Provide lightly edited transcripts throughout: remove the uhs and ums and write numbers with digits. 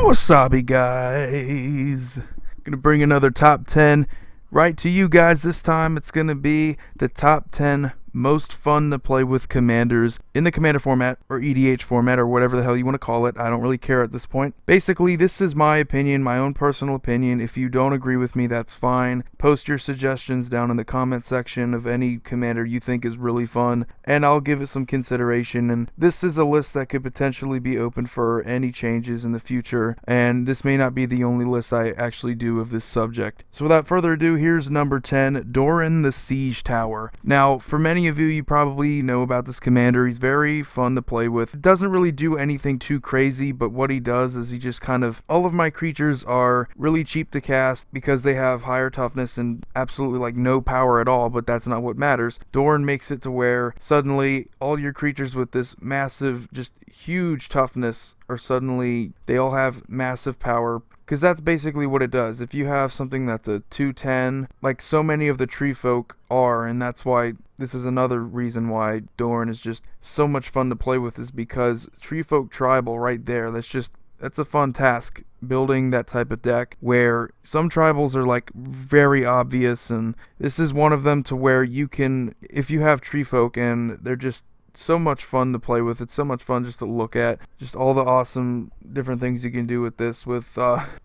Wasabi guys, gonna bring another top 10 right to you guys. This time it's gonna be the top 10 most fun to play with commanders in the commander format or EDH format or whatever the hell you want to call it. I don't really care at this point. Basically, this is my opinion, my own personal opinion. If you don't agree with me, that's fine. Post your suggestions down in the comment section of any commander you think is really fun, and I'll give it some consideration. And this is a list that could potentially be open for any changes in the future, and this may not be the only list I actually do of this subject. So without further ado, here's number 10, Doran the Siege Tower. Now, for many of you probably know about this commander. He's very fun to play with. Doesn't really do anything too crazy, but what he does is he just kind of, all of my creatures are really cheap to cast because they have higher toughness and absolutely like no power at all, but that's not what matters. Doran makes it to where suddenly all your creatures with this massive, just huge toughness are suddenly, they all have massive power. Because that's basically what it does. If you have something that's a 2/10, like so many of the tree folk are, and that's why this is another reason why Doran is just so much fun to play with, is because tree folk tribal right there, that's a fun task, building that type of deck where some tribals are like very obvious, and this is one of them to where you can, if you have tree folk and they're just so much fun to play with. It's so much fun just to look at, just all the awesome different things you can do with this, with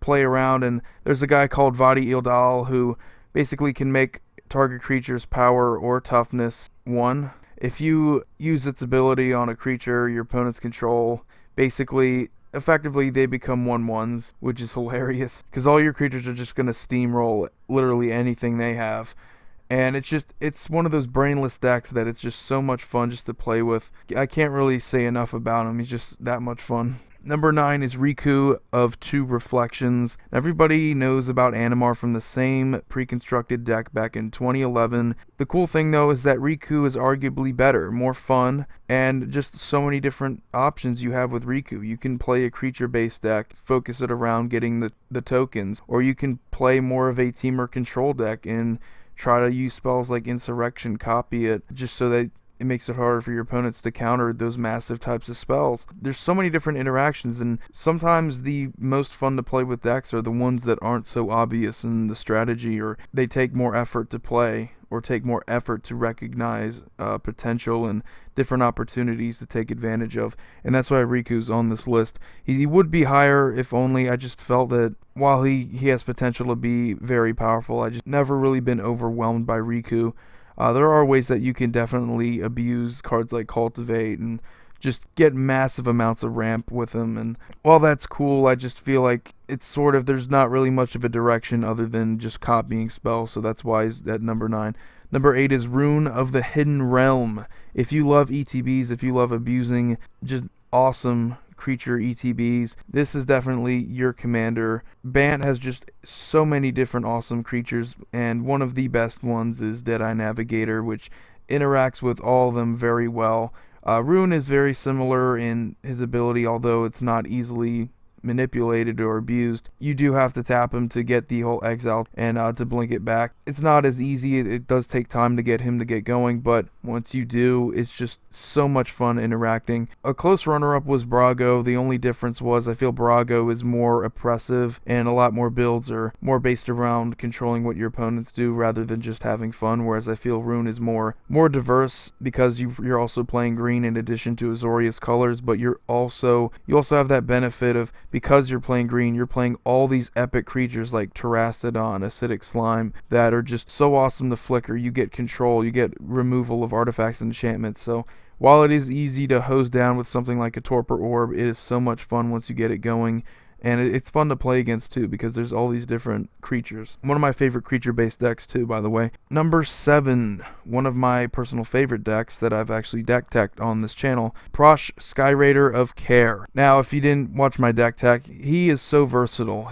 play around. And there's a guy called Vadi Ildal who basically can make target creature's power or toughness 1. If you use its ability on a creature your opponents control, basically effectively they become 1/1s, which is hilarious because all your creatures are just going to steamroll literally anything they have. And it's one of those brainless decks that it's just so much fun just to play with. I can't really say enough about him. He's just that much fun. Number 9 is Riku of 2 Reflections. Everybody knows about Animar from the same pre-constructed deck back in 2011. The cool thing though is that Riku is arguably better, more fun, and just so many different options you have with Riku. You can play a creature-based deck, focus it around getting the tokens, or you can play more of a teamer control deck and try to use spells like Insurrection, copy it, just so that it makes it harder for your opponents to counter those massive types of spells. There's so many different interactions, and sometimes the most fun to play with decks are the ones that aren't so obvious in the strategy, or they take more effort to play, or take more effort to recognize potential and different opportunities to take advantage of. And that's why Riku's on this list. He would be higher if only I just felt that while he has potential to be very powerful, I just never really been overwhelmed by Riku. There are ways that you can definitely abuse cards like Cultivate and just get massive amounts of ramp with him. And while that's cool, I just feel like it's sort of, there's not really much of a direction other than just copying spells, so that's why he's at number 9. Number 8 is Rune of the Hidden Realm. If you love ETBs, if you love abusing just awesome creature ETBs, this is definitely your commander. Bant has just so many different awesome creatures, and one of the best ones is Deadeye Navigator, which interacts with all of them very well. Rune is very similar in his ability, although it's not easily manipulated or abused. You do have to tap him to get the whole exile and to blink it back. It's not as easy. It does take time to get him to get going, but once you do, it's just so much fun interacting. A close runner-up was Brago. The only difference was I feel Brago is more oppressive, and a lot more builds are more based around controlling what your opponents do rather than just having fun, whereas I feel Rune is more diverse because you're also playing green in addition to Azorius colors, but you also have that benefit of, because you're playing green, you're playing all these epic creatures like Terastodon, Acidic Slime, that are just so awesome to flicker. You get control, you get removal of artifacts and enchantments. So while it is easy to hose down with something like a Torpor Orb, it is so much fun once you get it going. And it's fun to play against too, because there's all these different creatures. One of my favorite creature-based decks too, by the way. Number 7, one of my personal favorite decks that I've actually deck teched on this channel, Prosh Skyraider of Care. Now, if you didn't watch my deck tech, he is so versatile.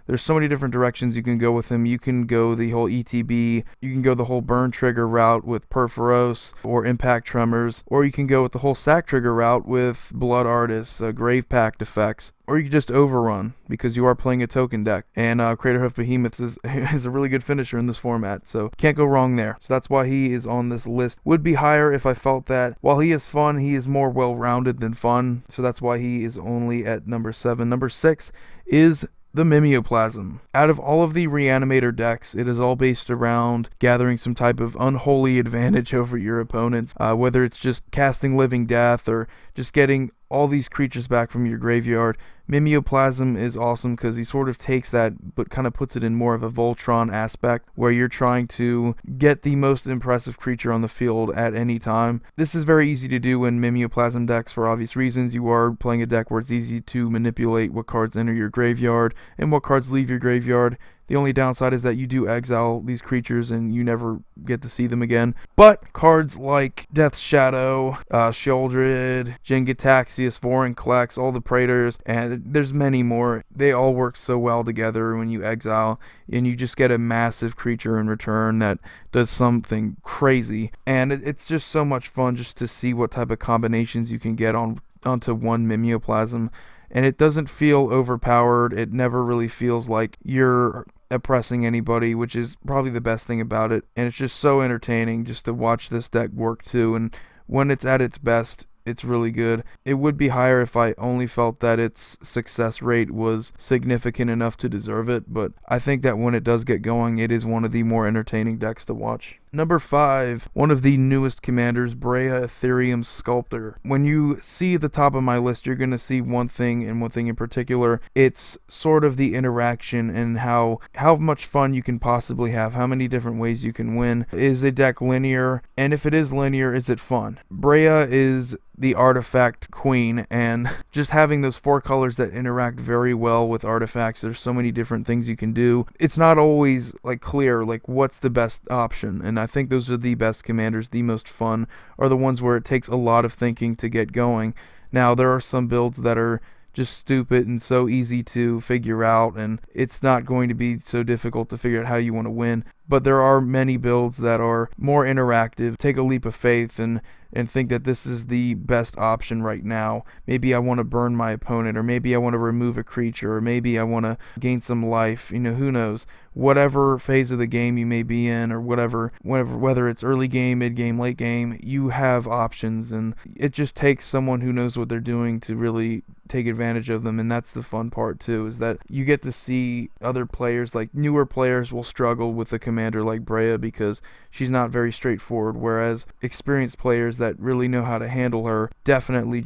There's so many different directions you can go with him. You can go the whole ETB, you can go the whole Burn Trigger route with Perforos or Impact Tremors, or you can go with the whole Sack Trigger route with Blood Artists, Grave Pact effects. Or you can just overrun because you are playing a token deck. And Craterhoof Behemoths is a really good finisher in this format, so can't go wrong there. So that's why he is on this list. Would be higher if I felt that while he is fun, he is more well-rounded than fun. So that's why he is only at number 7. Number 6 is the Minio Plasm. Out of all of the Reanimator decks, it is all based around gathering some type of unholy advantage over your opponents, whether it's just casting Living Death or just getting all these creatures back from your graveyard. Minio Plasm is awesome because he sort of takes that but kind of puts it in more of a Voltron aspect where you're trying to get the most impressive creature on the field at any time. This is very easy to do in Minio Plasm decks for obvious reasons. You are playing a deck where it's easy to manipulate what cards enter your graveyard and what cards leave your graveyard. The only downside is that you do exile these creatures and you never get to see them again. But cards like Death's Shadow, Sheoldred, Jin-Gitaxias, Vorinclex, all the Praetors, and there's many more. They all work so well together when you exile, and you just get a massive creature in return that does something crazy. And it's just so much fun just to see what type of combinations you can get onto one Minio Plasm. And it doesn't feel overpowered. It never really feels like you're oppressing anybody, which is probably the best thing about it. And it's just so entertaining just to watch this deck work too. And when it's at its best, it's really good. It would be higher if I only felt that its success rate was significant enough to deserve it, but I think that when it does get going, it is one of the more entertaining decks to watch. Number 5, one of the newest commanders, Brea Ethereum Sculptor. When you see the top of my list, you're going to see one thing, and one thing in particular. It's sort of the interaction and how much fun you can possibly have, how many different ways you can win. Is a deck linear? And if it is linear, is it fun? Brea is the artifact queen, and just having those 4 colors that interact very well with artifacts, there's so many different things you can do. It's not always like clear like what's the best option, and I think those are the best commanders. The most fun are the ones where it takes a lot of thinking to get going. Now there are some builds that are just stupid and so easy to figure out, and it's not going to be so difficult to figure out how you want to win. But there are many builds that are more interactive. Take a leap of faith and think that this is the best option right now. Maybe I want to burn my opponent, or maybe I want to remove a creature, or maybe I want to gain some life. Who knows? Whatever phase of the game you may be in, or whether it's early game, mid game, late game, you have options, and it just takes someone who knows what they're doing to really take advantage of them. And that's the fun part too, is that you get to see other players, like newer players will struggle with a commander like Brea because she's not very straightforward, whereas experienced players that really know how to handle her definitely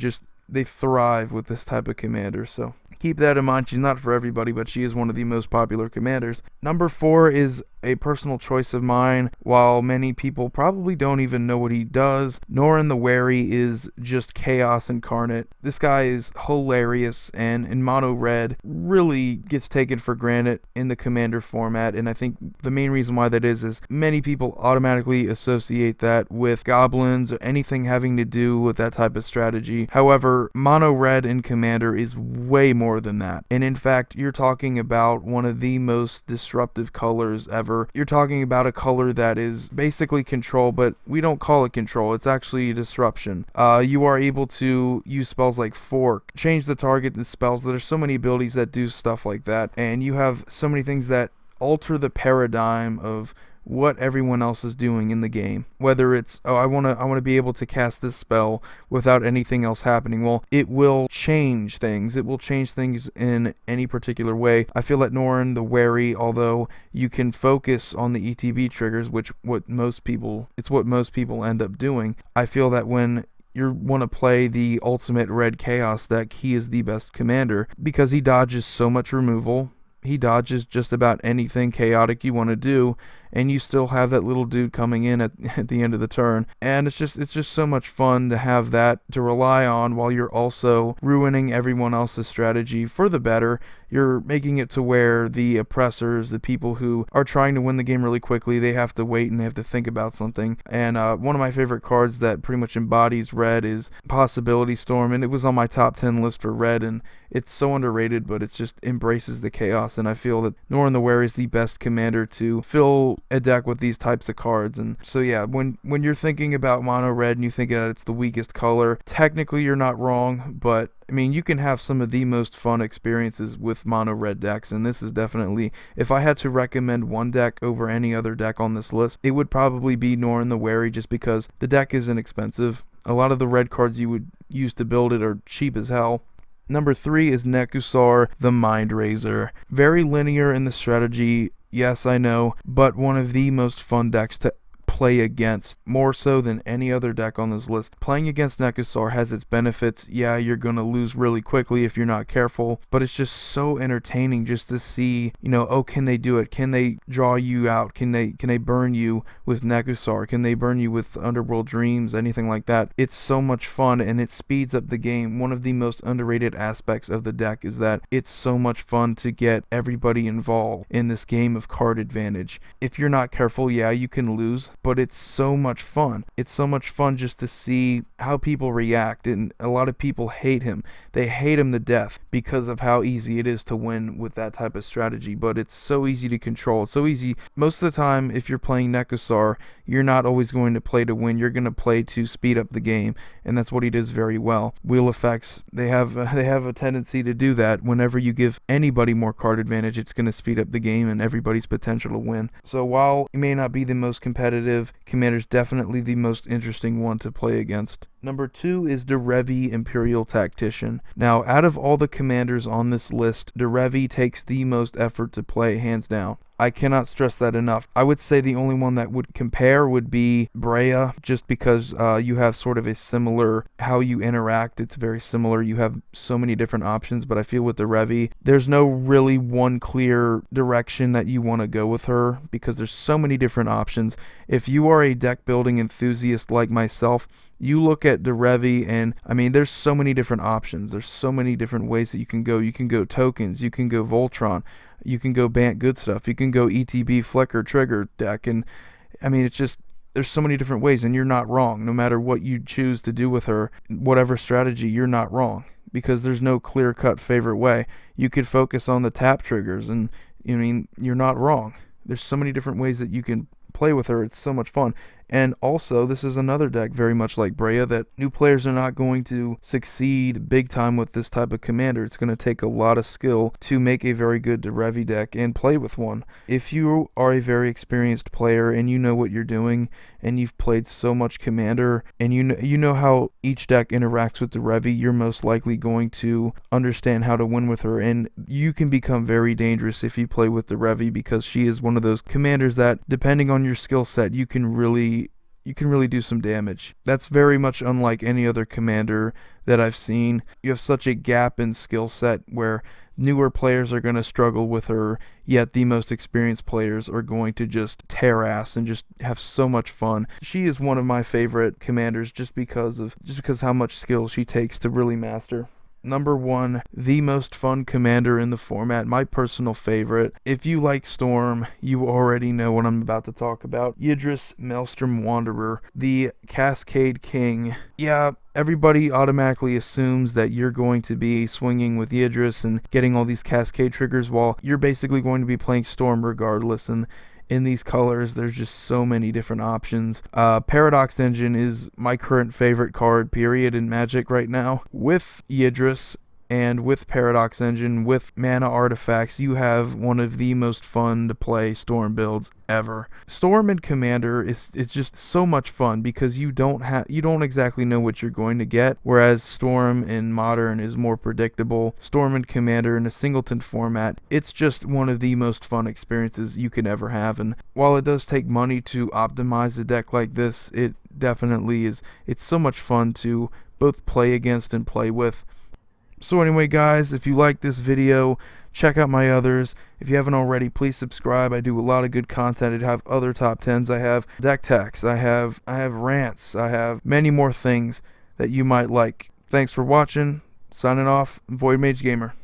they thrive with this type of commander. So keep that in mind. She's not for everybody, but she is one of the most popular commanders. Number 4 is a personal choice of mine. While many people probably don't even know what he does, Doran the Wary is just chaos incarnate. This guy is hilarious, and in mono red really gets taken for granted in the commander format, and I think the main reason why that is many people automatically associate that with goblins or anything having to do with that type of strategy. However, mono red in commander is way more than that, and in fact you're talking about one of the most disruptive colors ever. You're talking about a color that is basically control, but we don't call it control. It's actually disruption. You are able to use spells like Fork, change the target and spells. There's so many abilities that do stuff like that, and you have so many things that alter the paradigm of what everyone else is doing in the game. Whether it's, I want to be able to cast this spell without anything else happening. Well, it will change things. It will change things in any particular way. I feel that Doran the Wary, although you can focus on the ETB triggers, it's what most people end up doing. I feel that when you want to play the ultimate red chaos deck, he is the best commander because he dodges so much removal. He dodges just about anything chaotic you want to do, and you still have that little dude coming in at the end of the turn. And it's just so much fun to have that to rely on while you're also ruining everyone else's strategy for the better. You're making it to where the oppressors, the people who are trying to win the game really quickly, they have to wait and they have to think about something. And one of my favorite cards that pretty much embodies red is Possibility Storm, and it was on my top 10 list for red, and it's so underrated, but it just embraces the chaos. And I feel that Doran the Wary is the best commander to fill a deck with these types of cards. And so yeah, when you're thinking about mono red and you think that it's the weakest color, technically you're not wrong, but I mean, you can have some of the most fun experiences with mono red decks, and this is definitely, if I had to recommend one deck over any other deck on this list, it would probably be Doran the Wary, just because the deck is inexpensive. A lot of the red cards you would use to build it are cheap as hell. Number 3 is Necromancer the Mind Razor. Very linear in the strategy, yes I know, but one of the most fun decks to play against, more so than any other deck on this list. Playing against Necromancer has its benefits. Yeah, you're gonna lose really quickly if you're not careful, but it's just so entertaining just to see, oh, can they do it? Can they draw you out? Can they burn you with Necromancer? Can they burn you with Underworld Dreams? Anything like that. It's so much fun, and it speeds up the game. One of the most underrated aspects of the deck is that it's so much fun to get everybody involved in this game of card advantage. If you're not careful, yeah, you can lose, but it's so much fun. It's so much fun just to see how people react, and a lot of people hate him. They hate him to death because of how easy it is to win with that type of strategy, but it's so easy to control. It's so easy. Most of the time, if you're playing Necromancer, you're not always going to play to win. You're going to play to speed up the game, and that's what he does very well. Wheel effects, they have a tendency to do that. Whenever you give anybody more card advantage, it's going to speed up the game and everybody's potential to win. So while it may not be the most competitive, Commander's definitely the most interesting one to play against. Number 2 is the Revie Imperial Tactician. Now, out of all the commanders on this list, the Revie takes the most effort to play, hands down. I cannot stress that enough. I would say the only one that would compare would be Brea, just because you have sort of a similar, how you interact, it's very similar. You have so many different options, but I feel with the Revie, there's no really one clear direction that you want to go with her, because there's so many different options. If you are a deck building enthusiast like myself, you look at the Revie, and I mean, there's so many different options. There's so many different ways that you can go. You can go tokens, you can go Voltron, you can go Bant Good Stuff, you can go ETB Flicker Trigger deck, and I mean, it's just, there's so many different ways, and you're not wrong. No matter what you choose to do with her, whatever strategy, you're not wrong, because there's no clear-cut favorite way. You could focus on the tap triggers, and I mean, you're not wrong. There's so many different ways that you can play with her. It's so much fun. And also, this is another deck very much like Brea that new players are not going to succeed big time with this type of commander. It's going to take a lot of skill to make a very good Revie deck and play with one. If you are a very experienced player and you know what you're doing, and you've played so much commander, and you know how each deck interacts with the Revie, you're most likely going to understand how to win with her, and you can become very dangerous if you play with the Revie, because she is one of those commanders that, depending on your skill set, you can really do some damage. That's very much unlike any other commander that I've seen. You have such a gap in skill set where newer players are going to struggle with her, yet the most experienced players are going to just tear ass and just have so much fun. She is one of my favorite commanders just because how much skill she takes to really master. Number 1, the most fun commander in the format, my personal favorite. If you like Storm, you already know what I'm about to talk about. Yidris Maelstrom Wanderer, the Cascade King. Yeah, everybody automatically assumes that you're going to be swinging with Yidris and getting all these Cascade triggers, while you're basically going to be playing Storm regardless, and in these colors, there's just so many different options. Paradox Engine is my current favorite card, period, in Magic right now. With Yidris and with Paradox Engine, with mana artifacts, you have one of the most fun to play Storm builds ever. Storm and Commander it's just so much fun because you don't exactly know what you're going to get, whereas Storm in Modern is more predictable. Storm and Commander in a singleton format, it's just one of the most fun experiences you can ever have, and while it does take money to optimize a deck like this, it definitely is. It's so much fun to both play against and play with. So anyway, guys, if you like this video, check out my others. If you haven't already, please subscribe. I do a lot of good content. I have other top 10s. I have deck techs. I have rants. I have many more things that you might like. Thanks for watching. Signing off, Void Mage Gamer.